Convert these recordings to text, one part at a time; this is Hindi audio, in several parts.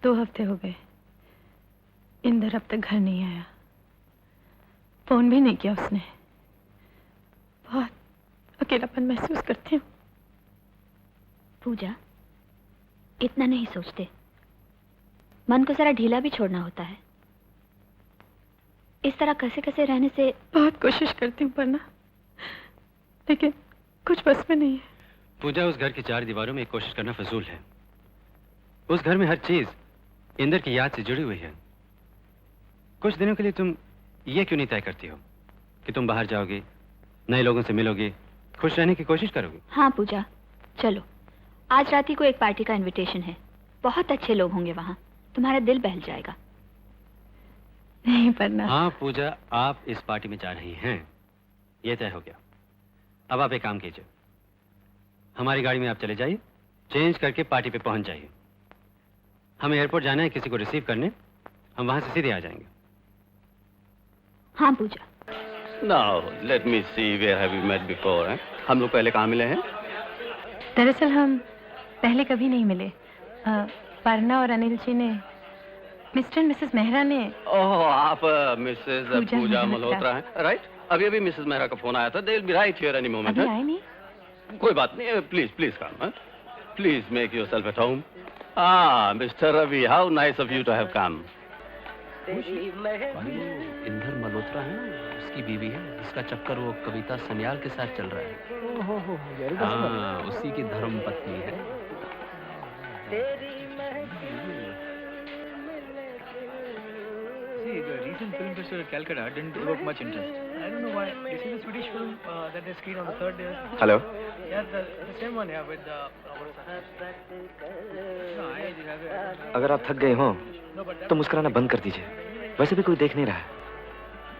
2 हफ्ते हो गए, इंदर अब तक घर नहीं आया, फोन भी नहीं किया उसने। बहुत अकेलापन महसूस करती हूँ। पूजा, इतना नहीं सोचते, मन को जरा ढीला भी छोड़ना होता है। इस तरह कैसे कैसे रहने से। बहुत कोशिश करती हूँ पढ़ना, लेकिन कुछ बस में नहीं है। पूजा, उस घर की 4 दीवारों में एक कोशिश करना फजूल है। उस घर में हर चीज इंदर की याद से जुड़ी हुई है। कुछ दिनों के लिए तुम ये क्यों नहीं तय करती हो कि तुम बाहर जाओगी, नए लोगों से मिलोगी, खुश रहने की कोशिश करोगी? हाँ पूजा, चलो। आज रात ही को एक पार्टी का इनविटेशन है, बहुत अच्छे लोग होंगे वहां, तुम्हारा दिल बहल जाएगा। नहीं पढ़ना। हाँ पूजा, आप इस पार्टी में जा रही हैं, ये तय हो गया। अब आप एक काम कीजिए, हमारी गाड़ी में आप चले जाइए, चेंज करके पार्टी पे पहुंच जाइए। हमें एयरपोर्ट जाना है किसी को रिसीव करने, हम वहां से सीधे आ जाएंगे। हाँ पूजा। Now, let me see, where have we met before? हम लोग पहले कहाँ मिले हैं? दरअसल हम पहले कभी नहीं मिले। पर्णा और अनिल जी ने, मिस्टर एंड मिसेस मेहरा ने। ओह, आप मिसेस पूजा मल्होत्रा हैं, राइट? अभी मिसेस मेहरा का फोन आया था। They'll be right here any moment. अभी आए नहीं? कोई बात नहीं, please come. Please make yourself at home. Ah, Mr. Ravi, how nice of you to have come. Inder Malhotra है ना, उसकी बीवी है, जिसका चक्कर वो कविता सन्याल के साथ चल रहा है। हाँ, उसी की धर्म पत्नी है। See, the recent film festival at Calcutta didn't evoke much interest. I don't know why. This is a Swedish film that they screened on the 3rd day. Hello. Yeah, the same one, yeah, with No, अगर आप थक गए हो तो मुस्कुराना बंद कर दीजिए, वैसे भी कोई देख नहीं रहा है।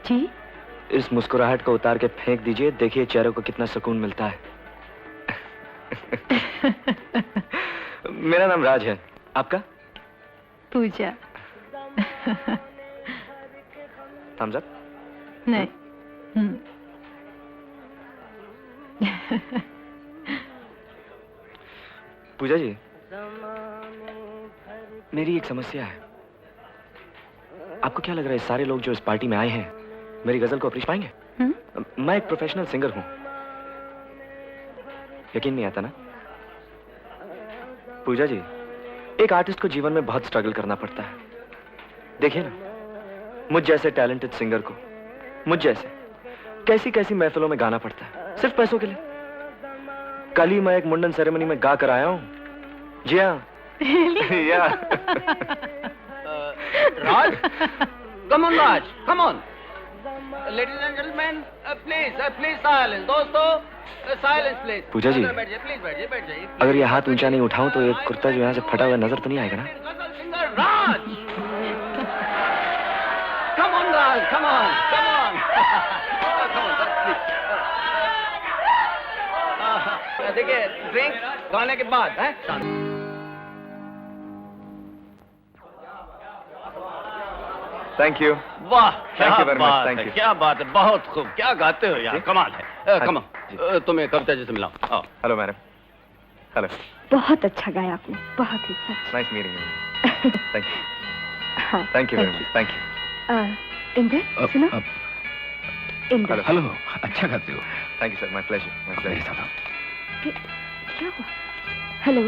जी? इस मुस्कुराहट को उतार के फेंक दीजिए, देखिए चेहरे को कितना सुकून मिलता है। मेरा नाम राज है, आपका? पूजा। Thumbs up? नहीं। पूजा जी, मेरी एक समस्या है। आपको क्या लग रहा है, सारे लोग जो इस पार्टी में आए हैं मेरी गजल को अप्रीशिएट पाएंगे? मैं एक प्रोफेशनल सिंगर हूं, यकीन नहीं आता ना? पूजा जी, एक आर्टिस्ट को जीवन में बहुत स्ट्रगल करना पड़ता है। देखिए ना, मुझ जैसे टैलेंटेड सिंगर को, मुझ जैसे कैसी कैसी महफिलों में गाना पड़ता है, सिर्फ पैसों के लिए। कल ही मैं एक मुंडन सेरेमनी में गा कर आया हूं। जी हाँ। या Raj, come on, Raj, come on. Ladies and gentlemen, please silence. दोस्तों, silence please. Puja ji, please बैठिए। अगर ये हाथ ऊंचा नहीं उठाऊं तो एक कुर्ता जो यहाँ से फटा हुआ नजर तो नहीं आएगा ना? Raj, come on, Raj, come on. Come on, please. देखिए, ड्रिंक गाने के बाद है। Thank you. वाह, Thank you very much, thank you. क्या बात है, बहुत खूब, क्या गाते हो यार, कमाल है। कम तुम्हें कविता जी से मिलाऊं। Hello madam. हेलो। बहुत अच्छा गाया आपने, बहुत ही सच। Nice meeting you. Thank you. Thank you very much. Thank you. Inder, सुनो। इंदर। हेलो, अच्छा गाते हो। Thank you sir, my pleasure. क्या हुआ? हेलो।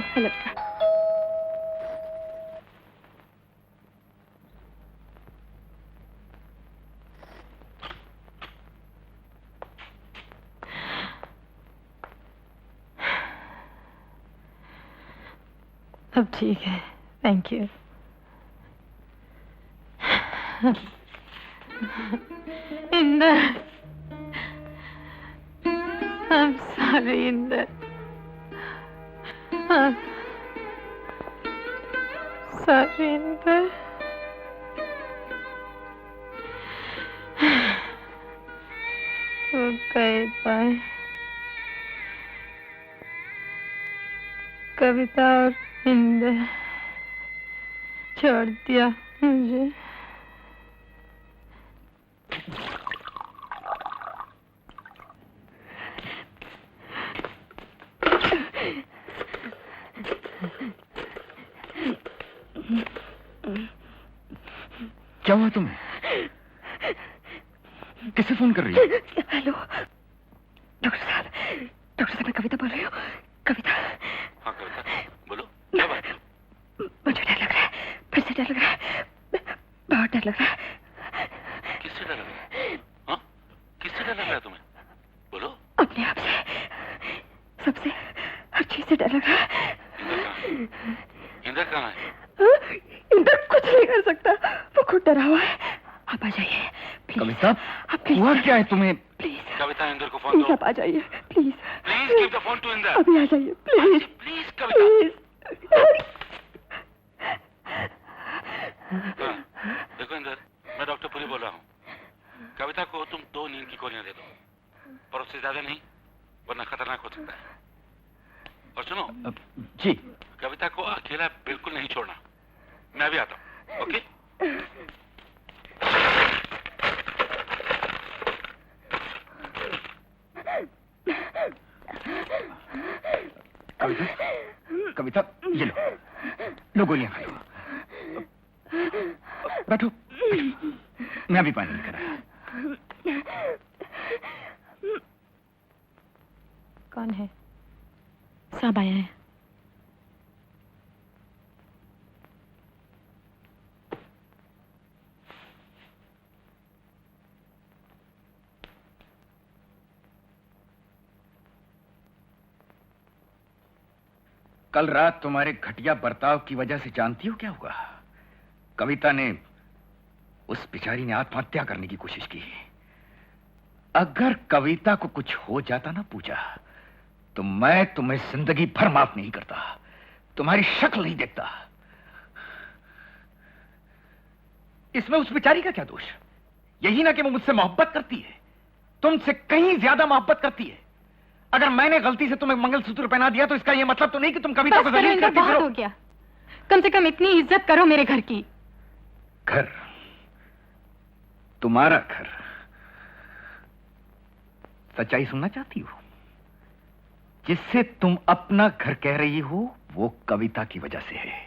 अब ठीक है, thank you. Inder, I'm sorry, Inder. I'm sorry, Inder. वो गए पाए, कविता और इंदर छोड़ दिया मुझे। क्या हुआ तुम्हें? किससे फोन कर रही हो? हेलो डॉक्टर साहब मैं कविता बोल रही हूँ। कविता। हाँ कविता, बोलो क्या बात है? मुझे डर लग रहा है, फिर से डर लग रहा है, बहुत डर लग रहा है। किससे डर लग रहा है? हाँ? किससे डर लग रहा है तुम्हें? बोलो। अपने आप से, सबसे, हर चीज से डर लग रहा है। इंदर कहाँ है? इंदर कुछ नहीं कर सकता, वो खुद डरा हुआ है। आप आ जाइए प्लीज। कविता, प्लीज हुआ क्या है तुम्हें? प्लीज कविता, इंदर को फोन प्लीज दो। आप आ जाइए please. Please give the phone to Inder. अभी आ जाइए प्लीज। Please Kavita. प्लीज। हाँ, देखो इंदर, मैं डॉक्टर पुरी बोल रहा हूँ। कविता को तुम 2 नींद की गोलियां दे दो, पर उससे ज्यादा नहीं, वरना खतरनाक हो सकता है। और सुनो जी। कविता को अकेला बिल्कुल नहीं छोड़ना। मैं अभी आता हूँ। ओके? कविता, ये लो गोलियां खा लो। बैठो, मैं अभी पानी लेकर आया। कौन है? साहब आया है। कल रात तुम्हारे घटिया बर्ताव की वजह से जानती हो क्या हुआ? कविता ने, उस बेचारी ने आत्महत्या करने की कोशिश की। अगर कविता को कुछ हो जाता ना पूजा, तो मैं तुम्हें जिंदगी भर माफ नहीं करता, तुम्हारी शक्ल नहीं देखता। इसमें उस बेचारी का क्या दोष? यही ना कि वो मुझसे मोहब्बत करती है, तुमसे कहीं ज्यादा मोहब्बत करती है। अगर मैंने गलती से तुम्हें मंगलसूत्र पहना दिया तो इसका यह मतलब तो नहीं कि तुम कविता को जलील करती बहुत हो गया। कम से कम इतनी इज्जत करो मेरे घर की। घर? तुम्हारा घर? सच्चाई सुनना चाहती हो? जिससे तुम अपना घर कह रही हो वो कविता की वजह से है।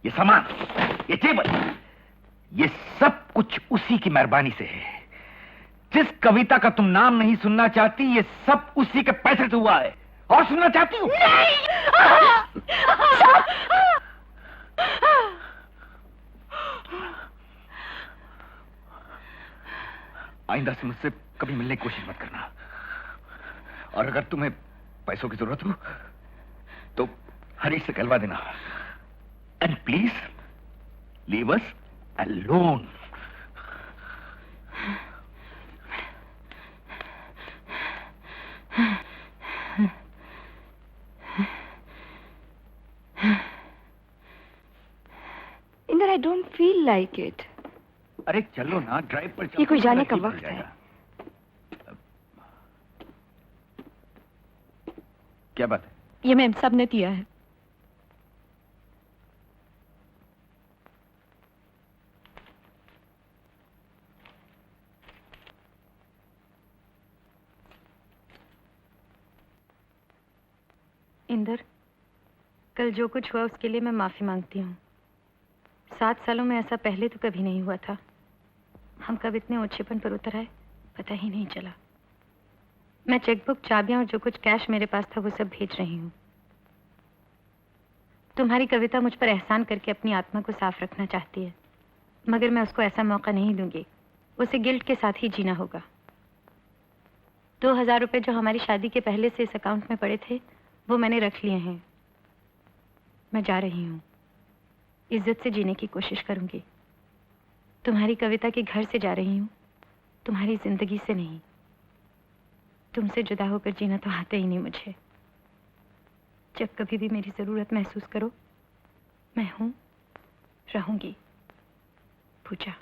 ये सामान, ये टेबल, ये सब कुछ उसी की मेहरबानी से है। जिस कविता का तुम नाम नहीं सुनना चाहती, ये सब उसी के पैसे से हुआ है। और सुनना चाहती हो? नहीं! आइंदा से मुझसे कभी मिलने की कोशिश मत करना। और अगर तुम्हें पैसों की जरूरत हो तो हरीश से कहलवा देना। And please leave us alone. Inder, I don't feel like it. अरे चलो ना, ड्राइव पर चलो। ये कोई जाने का वक्त है। क्या बात है? ये मैम सब ने दिया है। इंदर, कल जो कुछ हुआ उसके लिए मैं माफी मांगती हूँ। 7 सालों में ऐसा पहले तो कभी नहीं हुआ था। हम कब इतने ओछेपन पर उतर आए पता ही नहीं चला। मैं चेकबुक, चाबियां और जो कुछ कैश मेरे पास था वो सब भेज रही हूँ। तुम्हारी कविता मुझ पर एहसान करके अपनी आत्मा को साफ रखना चाहती है, मगर मैं उसको ऐसा मौका नहीं दूंगी। उसे गिल्ट के साथ ही जीना होगा। 2000 रुपए जो हमारी शादी के पहले से इस अकाउंट में पड़े थे वो मैंने रख लिए हैं। मैं जा रही हूँ। इज्जत से जीने की कोशिश करूंगी। तुम्हारी कविता के घर से जा रही हूँ, तुम्हारी जिंदगी से नहीं। तुमसे जुदा होकर जीना तो आता ही नहीं मुझे। जब कभी भी मेरी जरूरत महसूस करो, मैं हूं, रहूंगी। पूजा।